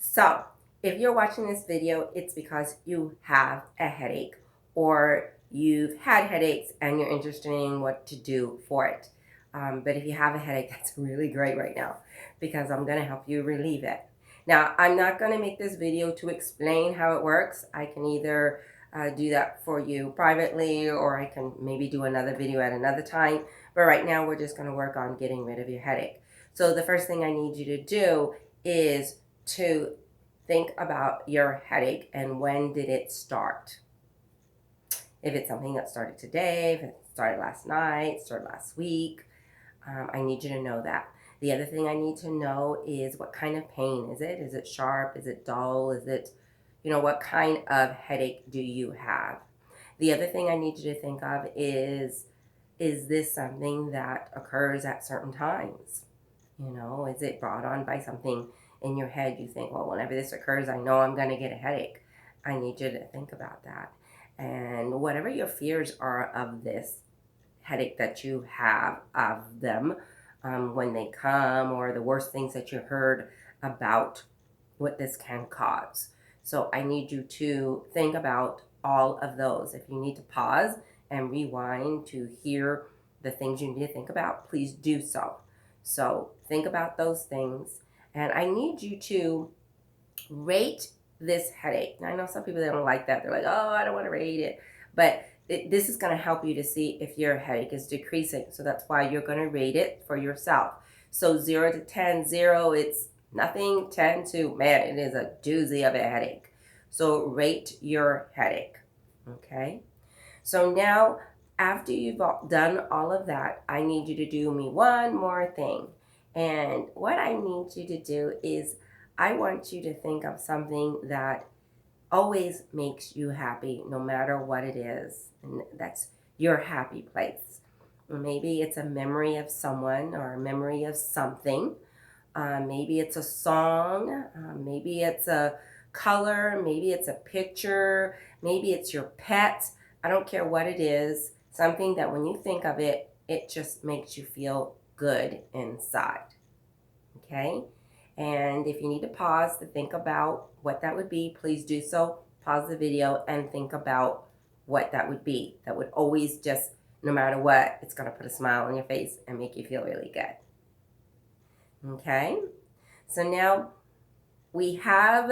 So, if you're watching this video, it's because you have a headache or you've had headaches and you're interested in what to do for it. But if you have a headache, that's really great right now because I'm going to help you relieve it. Now, I'm not going to make this video to explain how it works. I can either do that for you privately, or I can maybe do another video at another time. But right now, we're just going to work on getting rid of your headache. So the first thing I need you to do is to think about your headache and when did it start. If it's something that started today, if it started last night, started last week, I need you to know that. The other thing I need to know is what kind of pain is it? Is it sharp? Is it dull? Is it, what kind of headache do you have? The other thing I need you to think of is this something that occurs at certain times? Is it brought on by something in your head? You think, well, whenever this occurs, I know I'm going to get a headache. I need you to think about that. And whatever your fears are of this headache that you have of them, when they come, or the worst things that you heard about what this can cause. So I need you to think about all of those. If you need to pause and rewind to hear the things you need to think about, please do so. So think about those things. And I need you to rate this headache. Now, I know some people, they don't like that. They're like, oh, I don't want to rate it. But this is going to help you to see if your headache is decreasing. So that's why you're going to rate it for yourself. So 0 to 10, 0, it's nothing. 10 to, man, it is a doozy of a headache. So rate your headache. Okay. So now, after you've done all of that, I need you to do me one more thing. And what I need you to do is I want you to think of something that always makes you happy, no matter what it is. And that's your happy place. Maybe it's a memory of someone or a memory of something. Maybe it's a song. Maybe it's a color. Maybe it's a picture. Maybe it's your pet. I don't care what it is. Something that when you think of it, it just makes you feel good inside. Okay? And if you need to pause to think about what that would be, please do so. Pause the video and think about what that would be. That would always just, no matter what, it's going to put a smile on your face and make you feel really good. Okay? So now we have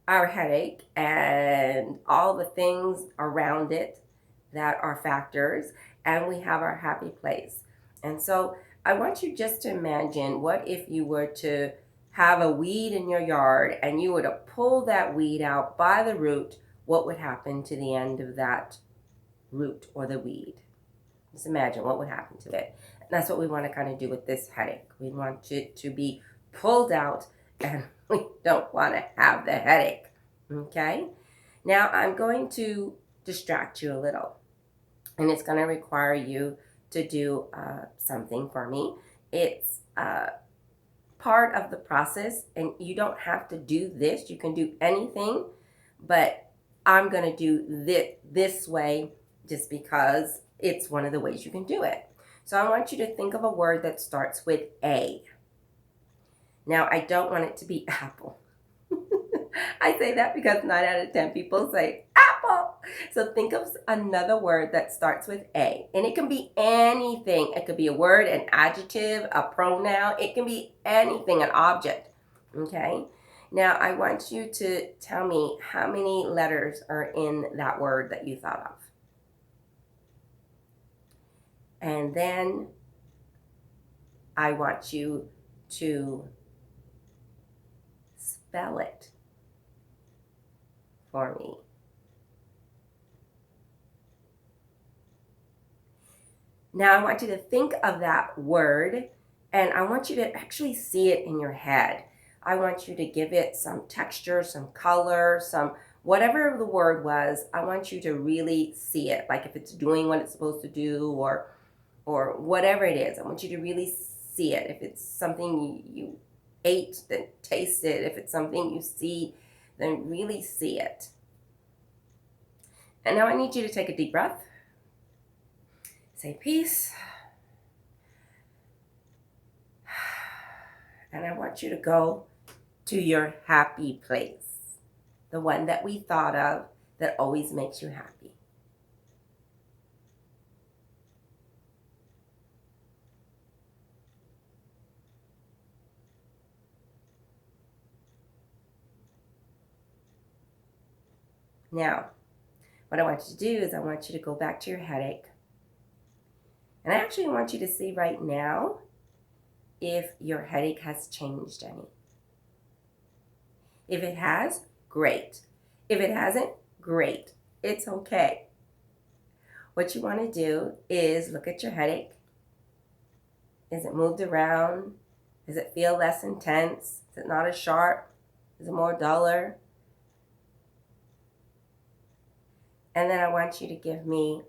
our headache and all the things around it that are factors, and we have our happy place. And so I want you just to imagine, what if you were to have a weed in your yard and you were to pull that weed out by the root? What would happen to the end of that root or the weed? Just imagine what would happen to it. And that's what we want to kind of do with this headache. We want it to be pulled out, and we don't want to have the headache. Okay? Now I'm going to distract you a little, and it's going to require you to do something for me. It's part of the process, and you don't have to do this. You can do anything, but I'm going to do this way just because it's one of the ways you can do it. So I want you to think of a word that starts with A. Now, I don't want it to be apple. I say that because 9 out of 10 people say apple. So think of another word that starts with A. And it can be anything. It could be a word, an adjective, a pronoun. It can be anything, an object. Okay? Now, I want you to tell me how many letters are in that word that you thought of. And then I want you to spell it for me. Now I want you to think of that word, and I want you to actually see it in your head. I want you to give it some texture, some color, some whatever the word was. I want you to really see it, like if it's doing what it's supposed to do, or whatever it is. I want you to really see it. If it's something you ate, then taste it. If it's something you see, then really see it. And now I need you to take a deep breath. Say peace. And I want you to go to your happy place, the one that we thought of that always makes you happy. Now, what I want you to do is I want you to go back to your headache. And I actually want you to see right now if your headache has changed any. If it has, great. If it hasn't, great. It's okay. What you want to do is look at your headache. Is it moved around? Does it feel less intense? Is it not as sharp? Is it more duller? And then I want you to give me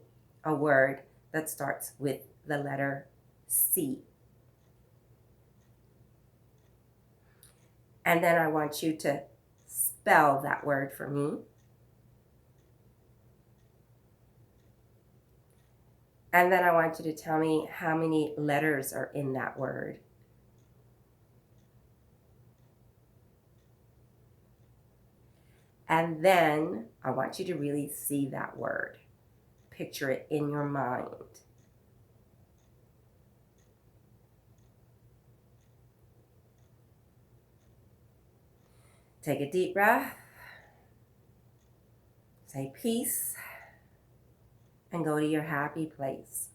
a word that starts with the letter C. And then I want you to spell that word for me. And then I want you to tell me how many letters are in that word. And then I want you to really see that word. Picture it in your mind. Take a deep breath. Say peace. And go to your happy place.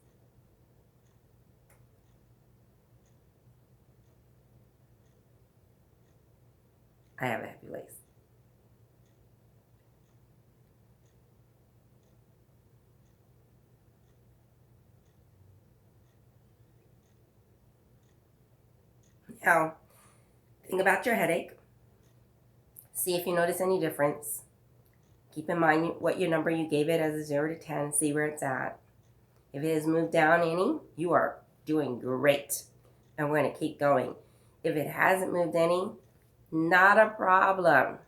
I have a happy place. Now, think about your headache. See if you notice any difference. Keep in mind what your number you gave it as a 0 to 10. See where it's at. If it has moved down any, you are doing great. And we're going to keep going. If it hasn't moved any, not a problem.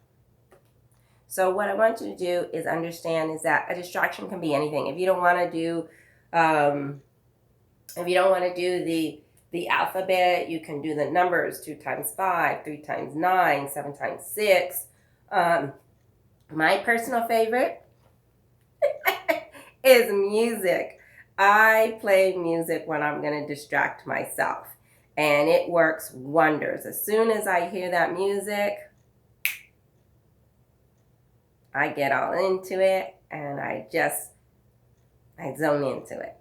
So what I want you to do is understand is that a distraction can be anything. If you don't want to do, the alphabet, you can do the numbers: 2 times 5, 3 times 9, 7 times 6. My personal favorite is music. I play music when I'm going to distract myself, and it works wonders. As soon as I hear that music, I get all into it, and I zone into it.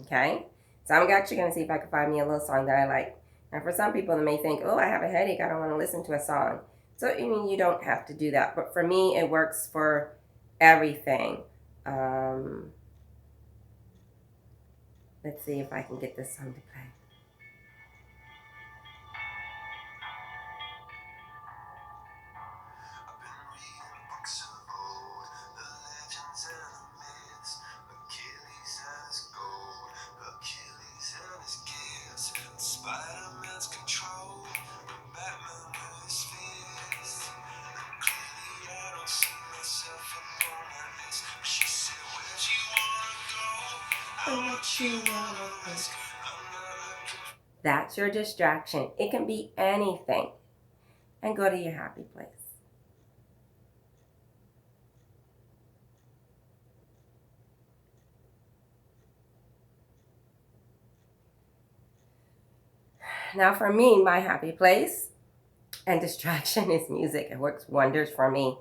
Okay? So I'm actually going to see if I can find me a little song that I like. Now, for some people, they may think, oh, I have a headache, I don't want to listen to a song. So, I mean, you don't have to do that. But for me, it works for everything. Let's see if I can get this song to play. That's your distraction. It can be anything. And go to your happy place. Now for me, my happy place and distraction is music. It works wonders for me.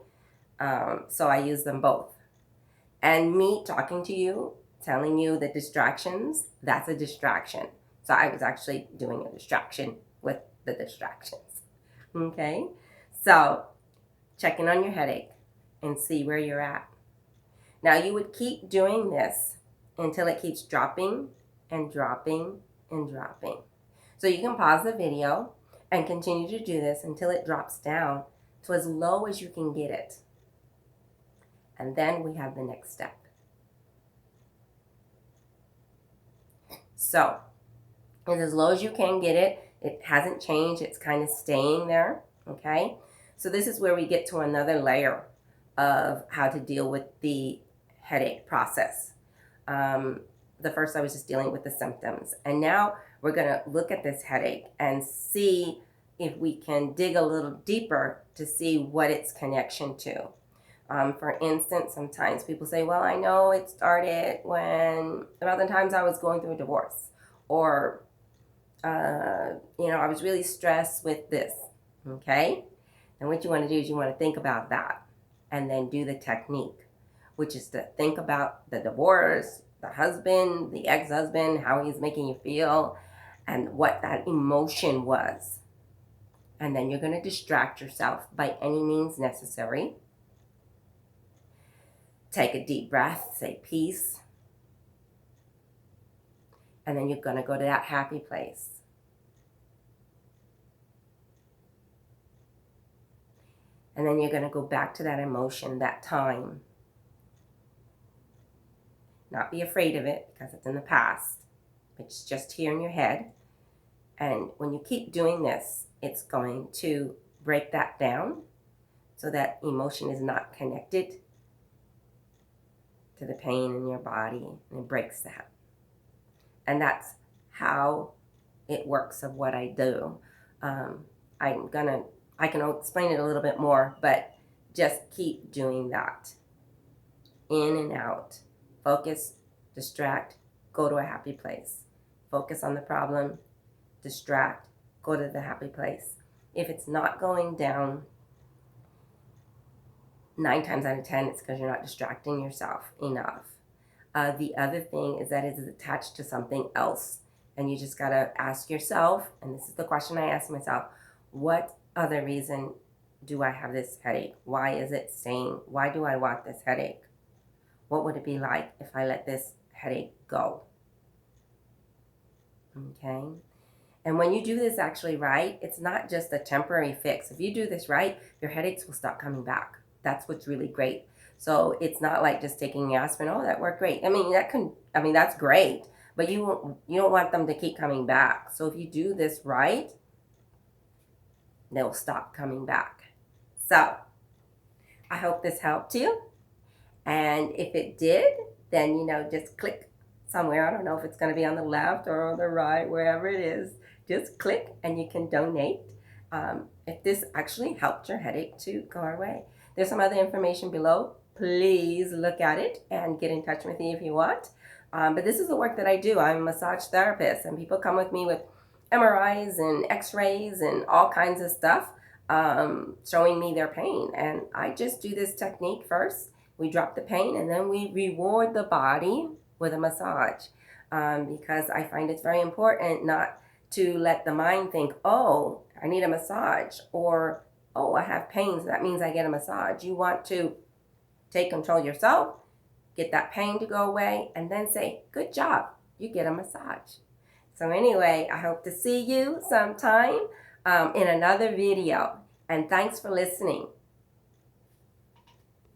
So I use them both. And me talking to you, telling you the distractions, that's a distraction. So I was actually doing a distraction with the distractions. Okay? So check in on your headache and see where you're at. Now you would keep doing this until it keeps dropping and dropping and dropping. So you can pause the video and continue to do this until it drops down to as low as you can get it. And then we have the next step. So it's as low as you can get it. It hasn't changed. It's kind of staying there. Okay. So this is where we get to another layer of how to deal with the headache process. The first I was just dealing with the symptoms. And now we're going to look at this headache and see if we can dig a little deeper to see what its connection to. For instance, sometimes people say, well, I know it started when, about the times I was going through a divorce, or, I was really stressed with this, okay? And what you want to do is you want to think about that and then do the technique, which is to think about the divorce, the husband, the ex-husband, how he's making you feel, and what that emotion was. And then you're going to distract yourself by any means necessary. Take a deep breath, say peace. And then you're going to go to that happy place. And then you're going to go back to that emotion, that time. Not be afraid of it because it's in the past. It's just here in your head. And when you keep doing this, it's going to break that down so that emotion is not connected to the pain in your body, and it breaks that. And that's how it works of what I do. I can explain it a little bit more, but just keep doing that. In and out. Focus, distract, go to a happy place. Focus on the problem, distract, go to the happy place. If it's not going down, 9 times out of 10, it's because you're not distracting yourself enough. The other thing is that it is attached to something else. And you just got to ask yourself, and this is the question I ask myself, what other reason do I have this headache? Why is it staying? Why do I want this headache? What would it be like if I let this headache go? Okay? And when you do this actually right, it's not just a temporary fix. If you do this right, your headaches will stop coming back. That's what's really great. So it's not like just taking aspirin. Oh, that worked great. That's great, but you don't want them to keep coming back. So if you do this right, they'll stop coming back. So I hope this helped you. And if it did, then, just click somewhere. I don't know if it's going to be on the left or on the right, wherever it is. Just click and you can donate if this actually helped your headache to go away. There's some other information below. Please look at it and get in touch with me if you want. But this is the work that I do. I'm a massage therapist, and people come with me with MRIs and x-rays and all kinds of stuff showing me their pain. And I just do this technique first. We drop the pain, and then we reward the body with a massage because I find it's very important not to let the mind think, oh, I need a massage, or, oh, I have pain, so that means I get a massage. You want to take control yourself, get that pain to go away, and then say, good job, you get a massage. So anyway, I hope to see you sometime in another video. And thanks for listening.